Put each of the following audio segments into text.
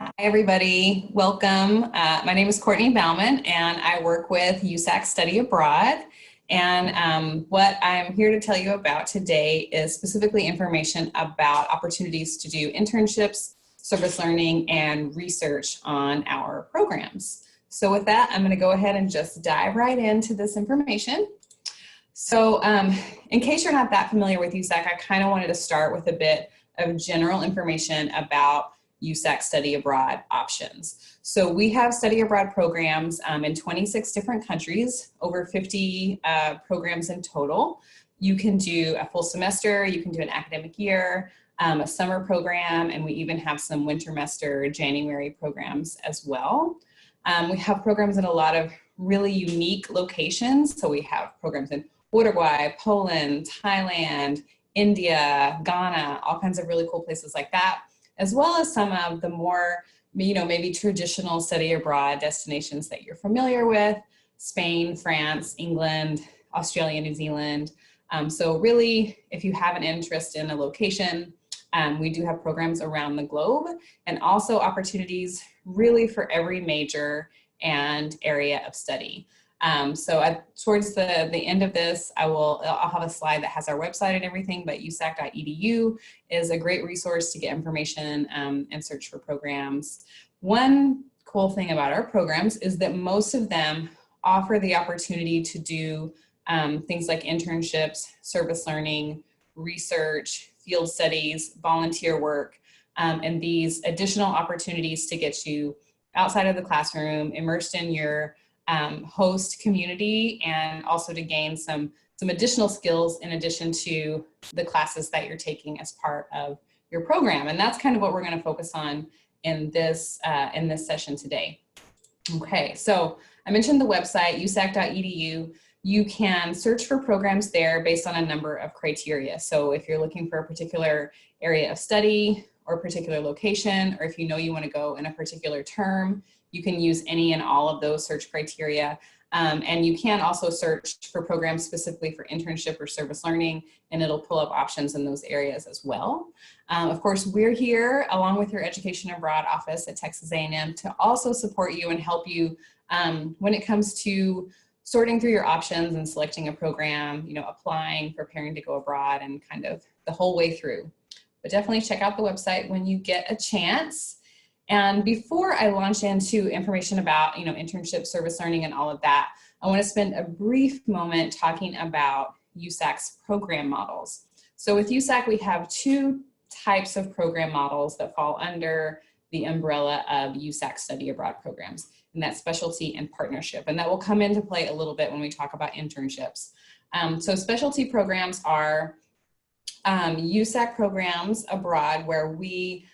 Hi, everybody. Welcome. My name is Courtney Bauman, and I work with USAC Study Abroad. And what I'm here to tell you about today is specifically information about opportunities to do internships, service learning, and research on our programs. So with that, I'm going to go ahead and just dive right into this information. So in case you're not that familiar with USAC, I kind of wanted to start with a bit of general information about USAC study abroad options. So we have study abroad programs in 26 different countries, over 50 programs in total. You can do a full semester, you can do an academic year, a summer program, and we even have some wintermester January programs as well. We have programs in a lot of really unique locations. So we have programs in Uruguay, Poland, Thailand, India, Ghana, all kinds of really cool places like that, as well as some of the more, maybe traditional study abroad destinations that you're familiar with: Spain, France, England, Australia, New Zealand. So really, if you have an interest in a location, we do have programs around the globe, and also opportunities really for every major and area of study. Towards the end of this, I'll have a slide that has our website and everything, but usac.edu is a great resource to get information and search for programs. One cool thing about our programs is that most of them offer the opportunity to do things like internships, service learning, research, field studies, volunteer work, and these additional opportunities to get you outside of the classroom, immersed in your host community, and also to gain some additional skills in addition to the classes that you're taking as part of your program. And that's kind of what we're going to focus on in this session today. Okay, so I mentioned the website, usac.edu. You can search for programs there based on a number of criteria. So if you're looking for a particular area of study or a particular location, or if you know you want to go in a particular term, you can use any and all of those search criteria. And you can also search for programs specifically for internship or service learning, and it'll pull up options in those areas as well. Of course, we're here along with your Education Abroad office at Texas A&M to also support you and help you when it comes to sorting through your options and selecting a program, applying, preparing to go abroad, and kind of the whole way through. But definitely check out the website when you get a chance. And before I launch into information about, internship, service learning, and all of that, I want to spend a brief moment talking about USAC's program models. So with USAC, we have two types of program models that fall under the umbrella of USAC study abroad programs, and that's specialty and partnership. And that will come into play a little bit when we talk about internships. So specialty programs are USAC programs abroad where we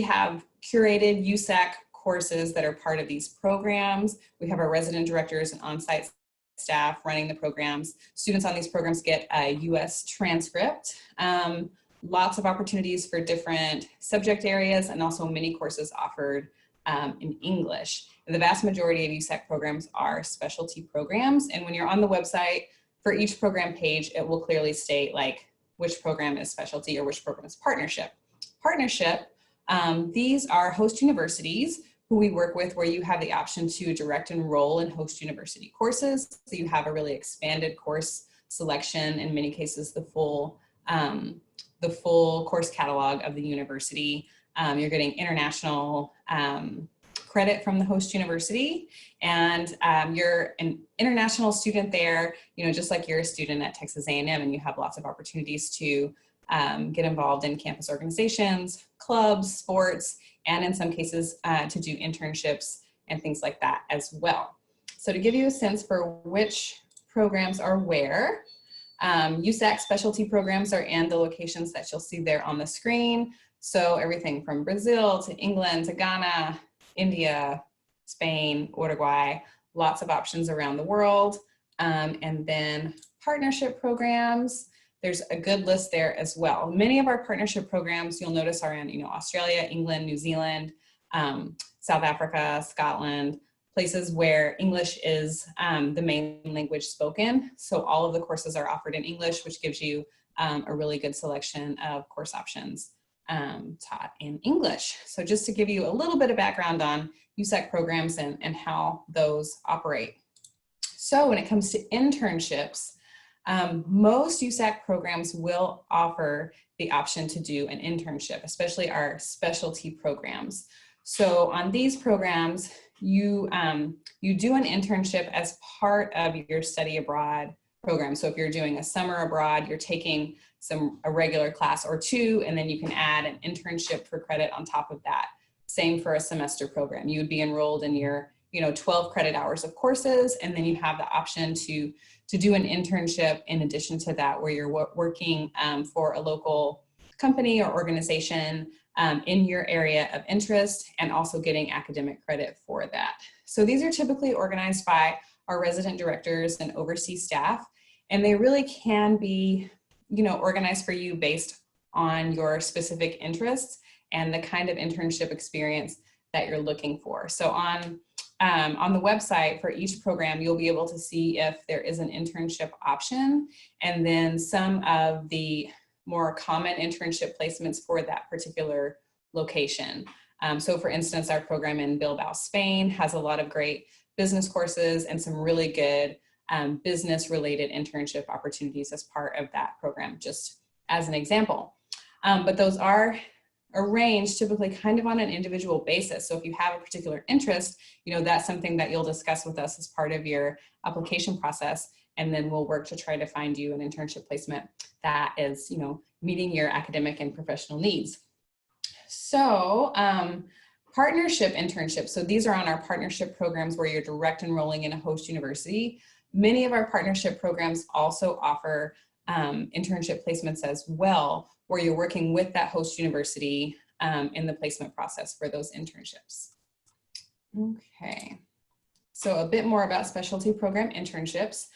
have curated USAC courses that are part of these programs. We have our resident directors and on-site staff running the programs. Students on these programs get a US transcript. Lots of opportunities for different subject areas, and also many courses offered in English. And the vast majority of USAC programs are specialty programs. And when you're on the website, for each program page, it will clearly state like which program is specialty or which program is partnership. Partnership, these are host universities who we work with, where you have the option to direct enroll in host university courses. So you have a really expanded course selection, in many cases the full course catalog of the university. You're getting international credit from the host university, and you're an international student there, just like you're a student at Texas A&M, and you have lots of opportunities to get involved in campus organizations, clubs, sports, and in some cases to do internships and things like that as well. So to give you a sense for which programs are where, USAC specialty programs are in the locations that you'll see there on the screen. So everything from Brazil to England to Ghana, India, Spain, Uruguay, lots of options around the world. And then partnership programs, there's a good list there as well. Many of our partnership programs, you'll notice, are in Australia, England, New Zealand, South Africa, Scotland, places where English is the main language spoken. So all of the courses are offered in English, which gives you a really good selection of course options taught in English. So just to give you a little bit of background on USAC programs and how those operate. So when it comes to internships, most USAC programs will offer the option to do an internship, especially our specialty programs. So on these programs, you do an internship as part of your study abroad program. So if you're doing a summer abroad, you're taking a regular class or two, and then you can add an internship for credit on top of that. Same for a semester program. You would be enrolled in your 12 credit hours of courses, and then you have the option to do an internship in addition to that, where you're working for a local company or organization in your area of interest, and also getting academic credit for that. So these are typically organized by our resident directors and overseas staff, and they really can be organized for you based on your specific interests and the kind of internship experience that you're looking for. So on the website for each program, you'll be able to see if there is an internship option, and then some of the more common internship placements for that particular location. So for instance, our program in Bilbao, Spain has a lot of great business courses and some really good business related internship opportunities as part of that program, just as an example. But those are arranged typically kind of on an individual basis. So if you have a particular interest, that's something that you'll discuss with us as part of your application process. And then we'll work to try to find you an internship placement that is, meeting your academic and professional needs. So partnership internships. So these are on our partnership programs where you're direct enrolling in a host university. Many of our partnership programs also offer internship placements as well, where you're working with that host university in the placement process for those internships. Okay, so a bit more about specialty program internships.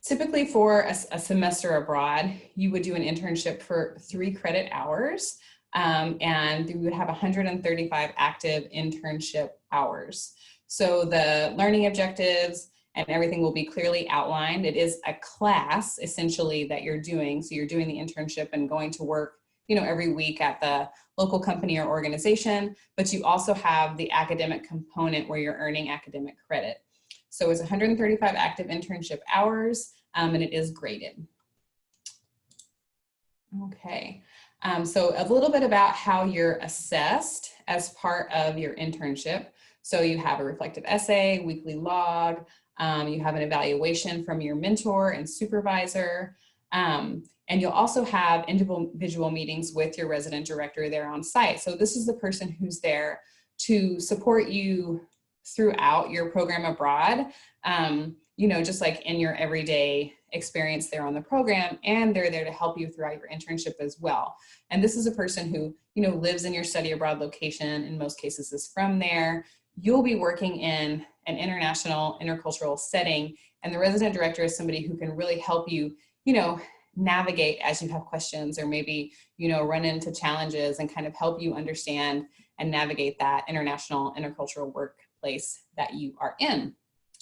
Typically for a semester abroad, you would do an internship for 3 credit hours, and you would have 135 active internship hours. So the learning objectives and everything will be clearly outlined. It is a class essentially that you're doing. So you're doing the internship and going to work, every week at the local company or organization, but you also have the academic component where you're earning academic credit. So it's 135 active internship hours, and it is graded. Okay, so a little bit about how you're assessed as part of your internship. So you have a reflective essay, weekly log, you have an evaluation from your mentor and supervisor, and you'll also have individual meetings with your resident director there on site. So this is the person who's there to support you throughout your program abroad, just like in your everyday experience there on the program, and they're there to help you throughout your internship as well. And this is a person who, lives in your study abroad location, in most cases is from there. You'll be working in an international, intercultural setting, and the resident director is somebody who can really help you, navigate as you have questions, or maybe, run into challenges and kind of help you understand and navigate that international, intercultural workplace that you are in.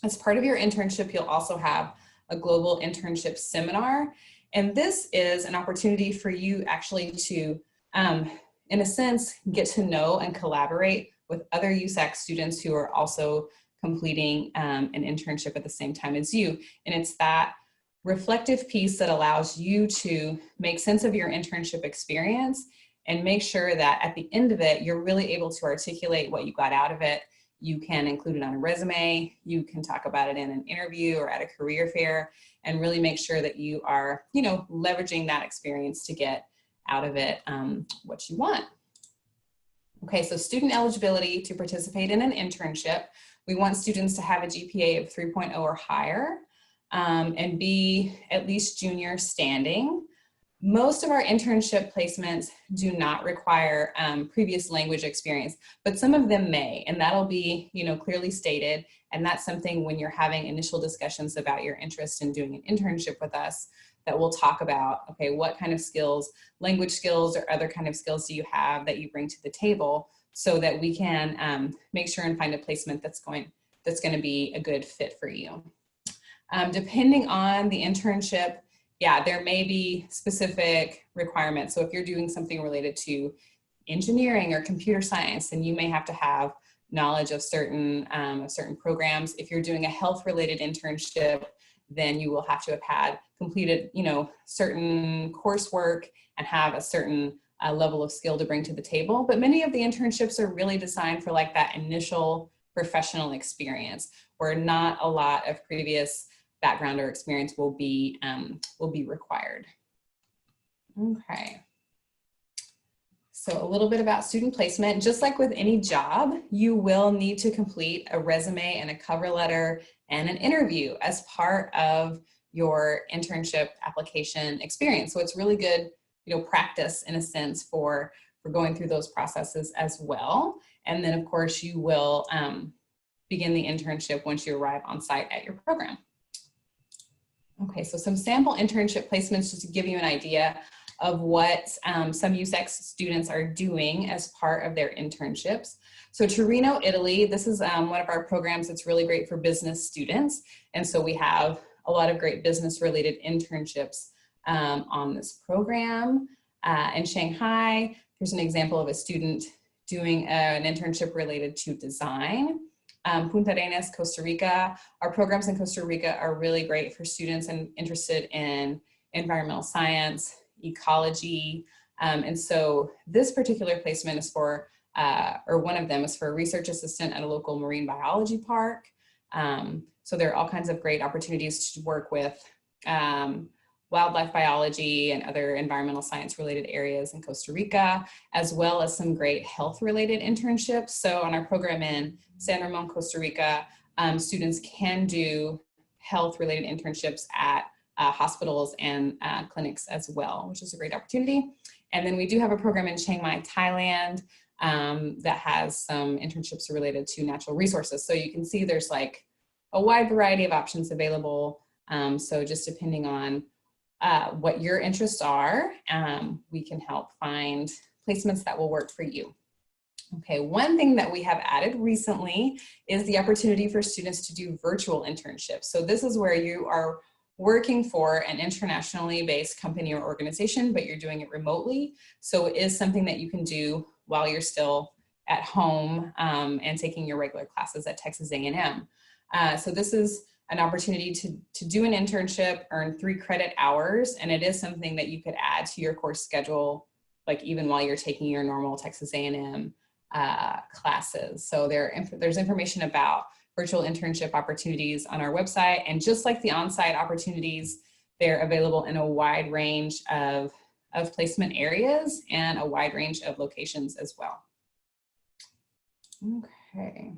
As part of your internship, you'll also have a global internship seminar. And this is an opportunity for you actually to, in a sense, get to know and collaborate with other USAC students who are also completing an internship at the same time as you. And it's that reflective piece that allows you to make sense of your internship experience and make sure that at the end of it, you're really able to articulate what you got out of it. You can include it on a resume, you can talk about it in an interview or at a career fair, and really make sure that you are, leveraging that experience to get out of it what you want. Okay, so student eligibility to participate in an internship. We want students to have a GPA of 3.0 or higher and be at least junior standing. Most of our internship placements do not require previous language experience, but some of them may, and that'll be, clearly stated. And that's something when you're having initial discussions about your interest in doing an internship with us, that we'll talk about, okay, what kind of skills, language skills or other kind of skills do you have that you bring to the table, so that we can make sure and find a placement that's going to be a good fit for you. Depending on the internship, yeah, there may be specific requirements. So if you're doing something related to engineering or computer science, then you may have to have knowledge of certain programs. If you're doing a health-related internship, then you will have to have had completed, certain coursework and have a certain level of skill to bring to the table. But many of the internships are really designed for like that initial professional experience, where not a lot of previous background or experience will be required. Okay. So a little bit about student placement. Just like with any job, you will need to complete a resume and a cover letter and an interview as part of your internship application experience. So it's really good, practice in a sense for going through those processes as well. And then of course you will begin the internship once you arrive on site at your program. Okay, so some sample internship placements just to give you an idea of what some USAC students are doing as part of their internships. So Torino, Italy, this is one of our programs that's really great for business students. And so we have a lot of great business related internships on this program. In Shanghai, here's an example of a student doing an internship related to design. Punta Arenas, Costa Rica. Our programs in Costa Rica are really great for students and interested in environmental science, ecology. And so this particular placement is for, or one of them is for a research assistant at a local marine biology park. So there are all kinds of great opportunities to work with wildlife biology and other environmental science related areas in Costa Rica, as well as some great health related internships. So on our program in San Ramon, Costa Rica, students can do health related internships at hospitals and clinics as well, which is a great opportunity. And then we do have a program in Chiang Mai, Thailand, that has some internships related to natural resources. So you can see there's like a wide variety of options available. So just depending on what your interests are, we can help find placements that will work for you. Okay, one thing that we have added recently is the opportunity for students to do virtual internships. So this is where you are working for an internationally based company or organization, but you're doing it remotely. So it is something that you can do while you're still at home and taking your regular classes at Texas A&M. So this is an opportunity to do an internship, earn 3 credit hours, and it is something that you could add to your course schedule, like even while you're taking your normal Texas A&M classes. So there's information about virtual internship opportunities on our website, and just like the on-site opportunities, they're available in a wide range of placement areas and a wide range of locations as well. Okay.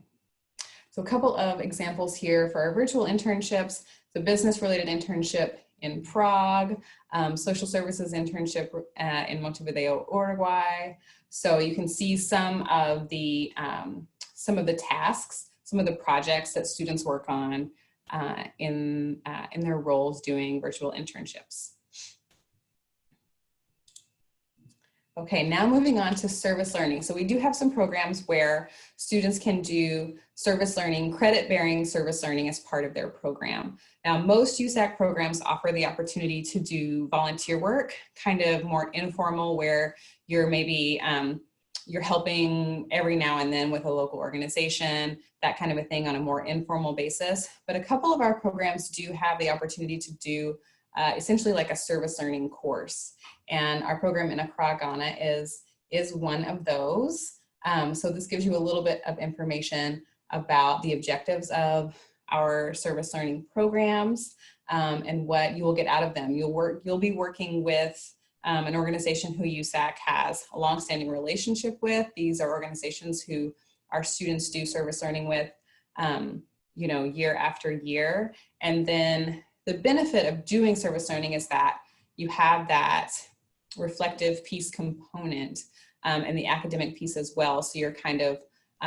So a couple of examples here for our virtual internships. The business-related internship in Prague, social services internship in Montevideo, Uruguay. So you can see some of the tasks, some of the projects that students work on in their roles doing virtual internships. Okay, now moving on to service learning. So we do have some programs where students can do service learning, credit-bearing service learning as part of their program. Now, most USAC programs offer the opportunity to do volunteer work, kind of more informal, where you're maybe, you're helping every now and then with a local organization, that kind of a thing on a more informal basis. But a couple of our programs do have the opportunity to do essentially like a service learning course. And our program in Accra, Ghana is one of those. So this gives you a little bit of information about the objectives of our service learning programs and what you will get out of them. You'll be working with an organization who USAC has a longstanding relationship with. These are organizations who our students do service learning with, year after year. And then the benefit of doing service learning is that you have that reflective piece component and the academic piece as well. So you're kind of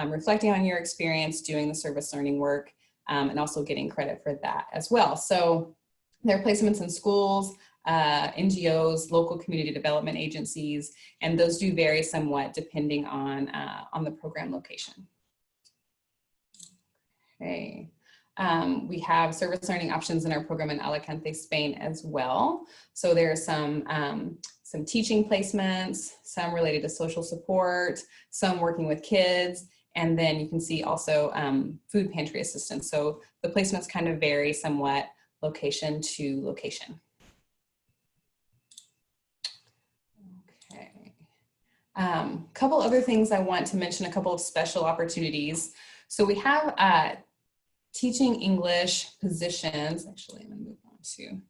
reflecting on your experience doing the service learning work and also getting credit for that as well. So there are placements in schools, NGOs, local community development agencies, and those do vary somewhat depending on the program location. Okay. We have service learning options in our program in Alicante, Spain as well. So there are some teaching placements, some related to social support, some working with kids, and then you can see also food pantry assistance. So the placements kind of vary somewhat location to location. Okay. Couple other things I want to mention, a couple of special opportunities. So we have teaching English positions. Actually, I'm going to move on to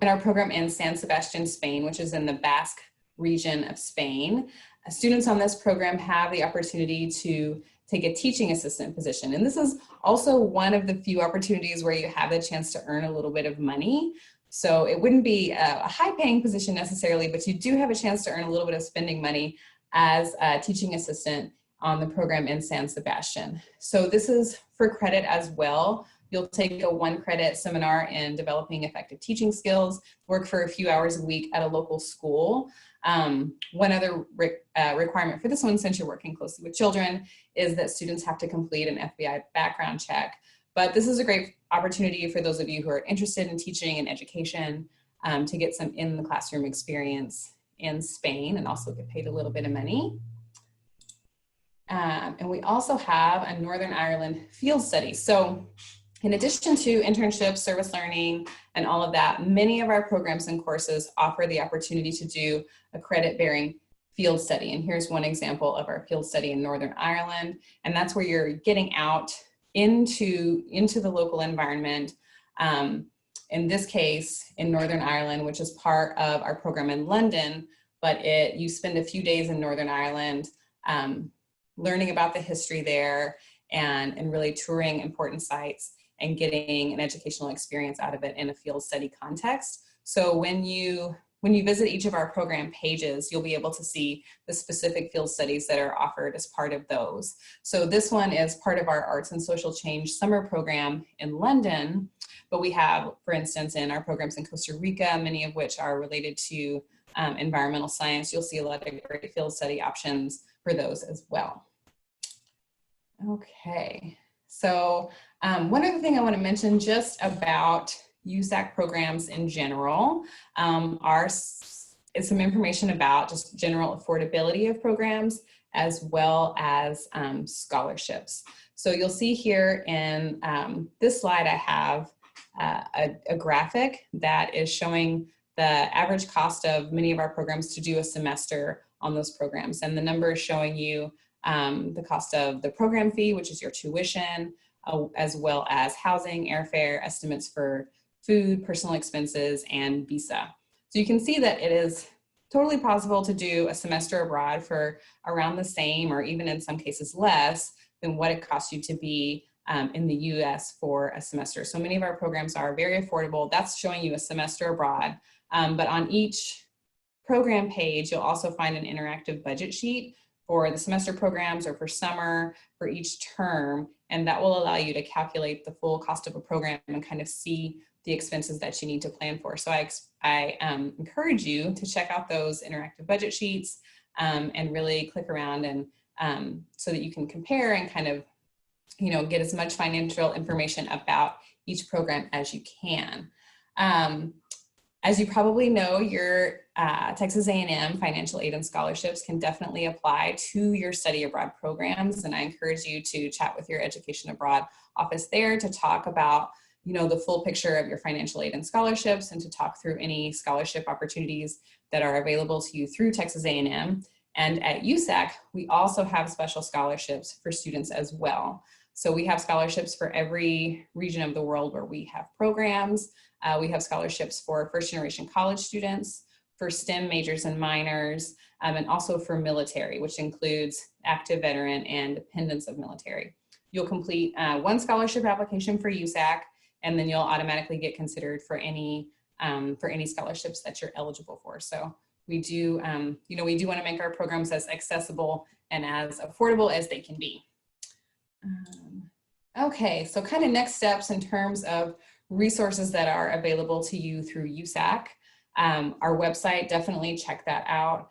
in our program in San Sebastian, Spain, which is in the Basque region of Spain. Students on this program have the opportunity to take a teaching assistant position. And this is also one of the few opportunities where you have the chance to earn a little bit of money. So it wouldn't be a high paying position necessarily, but you do have a chance to earn a little bit of spending money as a teaching assistant on the program in San Sebastian. So this is for credit as well. You'll take a 1-credit seminar in developing effective teaching skills, work for a few hours a week at a local school. One other requirement for this one, since you're working closely with children, is that students have to complete an FBI background check. But this is a great opportunity for those of you who are interested in teaching and education to get some in the classroom experience in Spain and also get paid a little bit of money. And we also have a Northern Ireland field study. So in addition to internships, service learning, and all of that, many of our programs and courses offer the opportunity to do a credit-bearing field study. And here's one example of our field study in Northern Ireland. And that's where you're getting out into the local environment. In this case, in Northern Ireland, which is part of our program in London, but you spend a few days in Northern Ireland learning about the history there and really touring important sites and getting an educational experience out of it in a field study context. So when you visit each of our program pages, you'll be able to see the specific field studies that are offered as part of those. So this one is part of our Arts and Social Change summer program in London, but we have, for instance, in our programs in Costa Rica, many of which are related to environmental science. You'll see a lot of great field study options for those as well. Okay, so one other thing I want to mention just about USAC programs in general is some information about just general affordability of programs as well as scholarships. So you'll see here in this slide, I have a graphic that is showing the average cost of many of our programs to do a semester on those programs. And the number is showing you the cost of the program fee, which is your tuition, as well as housing, airfare, estimates for food, personal expenses, and visa. So you can see that it is totally possible to do a semester abroad for around the same, or even in some cases less, than what it costs you to be in the US for a semester. So many of our programs are very affordable. That's showing you a semester abroad. But on each program page, you'll also find an interactive budget sheet for the semester programs or for summer, for each term, and that will allow you to calculate the full cost of a program and kind of see the expenses that you need to plan for. So I encourage you to check out those interactive budget sheets and really click around and so that you can compare and kind of, get as much financial information about each program as you can. As you probably know, your Texas A&M financial aid and scholarships can definitely apply to your study abroad programs. And I encourage you to chat with your education abroad office there to talk about, the full picture of your financial aid and scholarships and to talk through any scholarship opportunities that are available to you through Texas A&M. And at USAC, we also have special scholarships for students as well. So we have scholarships for every region of the world where we have programs. We have scholarships for first-generation college students, for STEM majors and minors, and also for military, which includes active veteran and dependents of military. You'll complete one scholarship application for USAC, and then you'll automatically get considered for any scholarships that you're eligible for. So we do, we do want to make our programs as accessible and as affordable as they can be. Okay, so kind of next steps in terms of resources that are available to you through USAC. Our website, definitely check that out.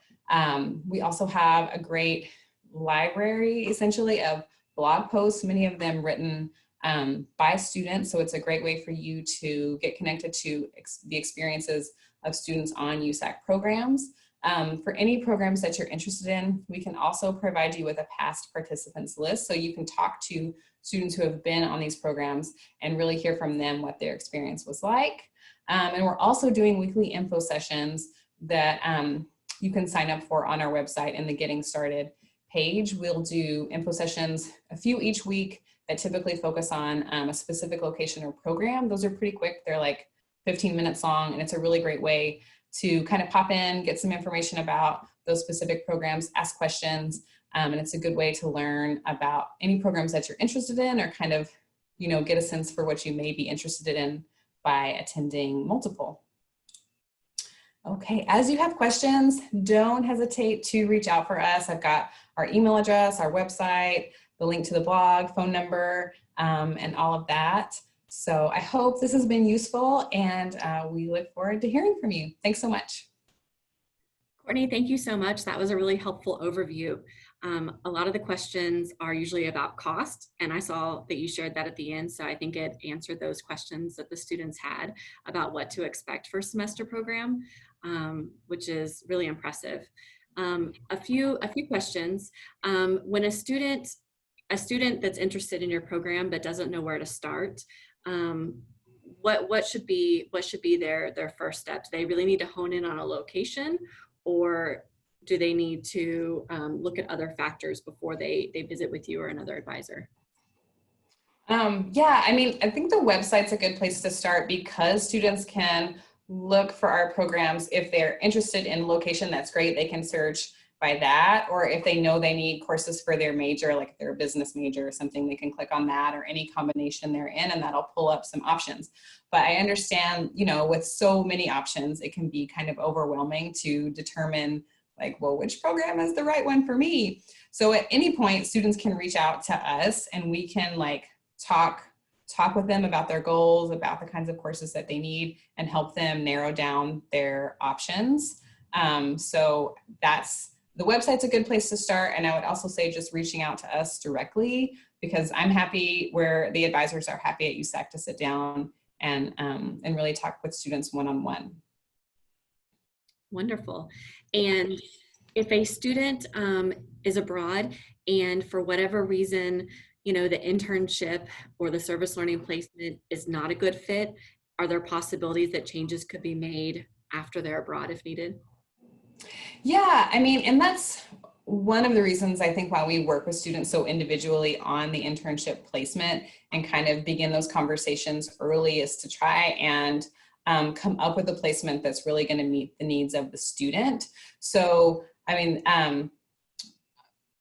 We also have a great library, essentially, of blog posts, many of them written by students. So it's a great way for you to get connected to the experiences of students on USAC programs. For any programs that you're interested in, we can also provide you with a past participants list so you can talk to students who have been on these programs and really hear from them what their experience was like. And we're also doing weekly info sessions that you can sign up for on our website in the Getting Started page. We'll do info sessions, a few each week, that typically focus on a specific location or program. Those are pretty quick. They're like 15 minutes long, and it's a really great way to kind of pop in, get some information about those specific programs, ask questions, and it's a good way to learn about any programs that you're interested in, or kind of, you know, get a sense for what you may be interested in by attending multiple. Okay, as you have questions, don't hesitate to reach out for us. I've got our email address, our website, the link to the blog, phone number, and all of that. So I hope this has been useful, and we look forward to hearing from you. Thanks so much. Courtney, thank you so much. That was a really helpful overview. A lot of the questions are usually about cost, and I saw that you shared that at the end, so I think it answered those questions that the students had about what to expect for a semester program, which is really impressive. A few questions. When a student that's interested in your program but doesn't know where to start, what should be their first steps? They really need to hone in on a location, or do they need to look at other factors before they visit with you or another advisor? Yeah, I mean, I think the website's a good place to start, because students can look for our programs. If they're interested in location, that's great. They can search by that, or if they know they need courses for their major, like if they're a business major or something, they can click on that or any combination they're in, and that'll pull up some options. But I understand, you know, with so many options, it can be kind of overwhelming to determine, like, well, which program is the right one for me? So at any point, students can reach out to us, and we can like talk with them about their goals, about the kinds of courses that they need, and help them narrow down their options. So the website's a good place to start. And I would also say just reaching out to us directly, because I'm happy, where the advisors are happy at USAC, to sit down and really talk with students one-on-one. Wonderful. And if a student is abroad and for whatever reason, you know, the internship or the service learning placement is not a good fit, are there possibilities that changes could be made after they're abroad if needed? Yeah, I mean, and that's one of the reasons I think why we work with students so individually on the internship placement and kind of begin those conversations early, is to try and come up with a placement that's really going to meet the needs of the student. So, I mean,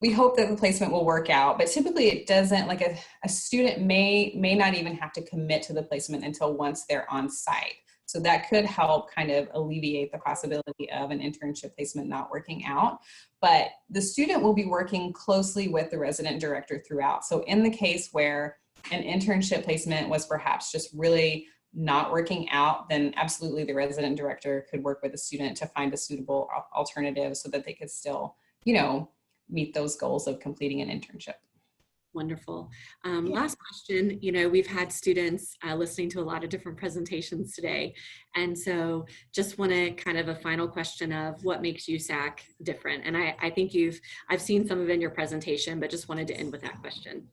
we hope that the placement will work out, but typically it doesn't. Like a student may not even have to commit to the placement until once they're on site. So that could help kind of alleviate the possibility of an internship placement not working out. But the student will be working closely with the resident director throughout. So in the case where an internship placement was perhaps just really not working out, then absolutely the resident director could work with the student to find a suitable alternative so that they could still, you know, meet those goals of completing an internship. Wonderful. Last question, you know, we've had students listening to a lot of different presentations today. And so just want to kind of a final question of what makes USAC different. And I think I've seen some of it in your presentation, but just wanted to end with that question.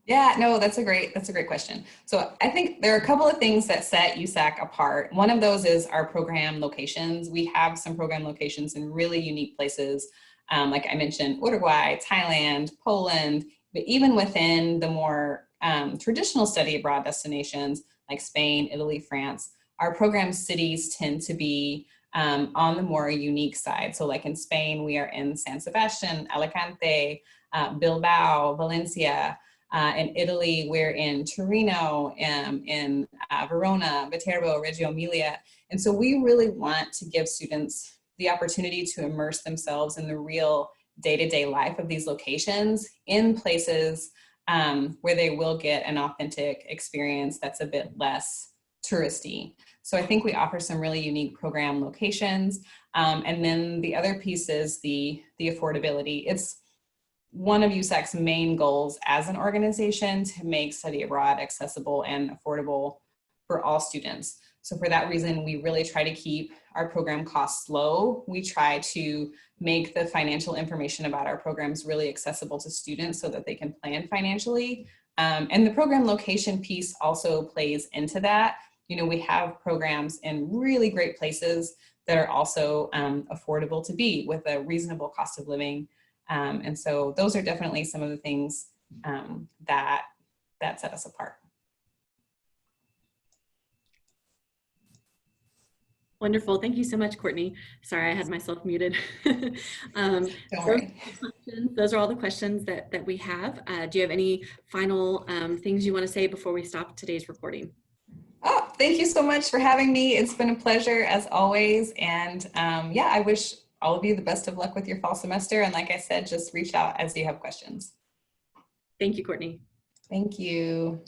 Yeah, no, that's a great question. So I think there are a couple of things that set USAC apart. One of those is our program locations. We have some program locations in really unique places. Like I mentioned, Uruguay, Thailand, Poland, but even within the more traditional study abroad destinations like Spain, Italy, France, our program cities tend to be on the more unique side. So like in Spain, we are in San Sebastian, Alicante, Bilbao, Valencia. In Italy, we're in Torino, in Verona, Viterbo, Reggio Emilia. And so we really want to give students the opportunity to immerse themselves in the real day-to-day life of these locations in places where they will get an authentic experience that's a bit less touristy. So I think we offer some really unique program locations. And then the other piece is the affordability. one of USAC's main goals as an organization to make study abroad accessible and affordable for all students. So for that reason, we really try to keep our program costs low. We try to make the financial information about our programs really accessible to students so that they can plan financially. And the program location piece also plays into that. You know, we have programs in really great places that are also affordable to be with a reasonable cost of living. And so those are definitely some of the things that set us apart. Wonderful. Thank you so much, Courtney. Sorry, I had myself muted. Don't worry. Those are all the questions that we have. Do you have any final things you want to say before we stop today's recording? Oh, thank you so much for having me. It's been a pleasure as always. And yeah, I wish all of you the best of luck with your fall semester. And like I said, just reach out as you have questions. Thank you, Courtney. Thank you.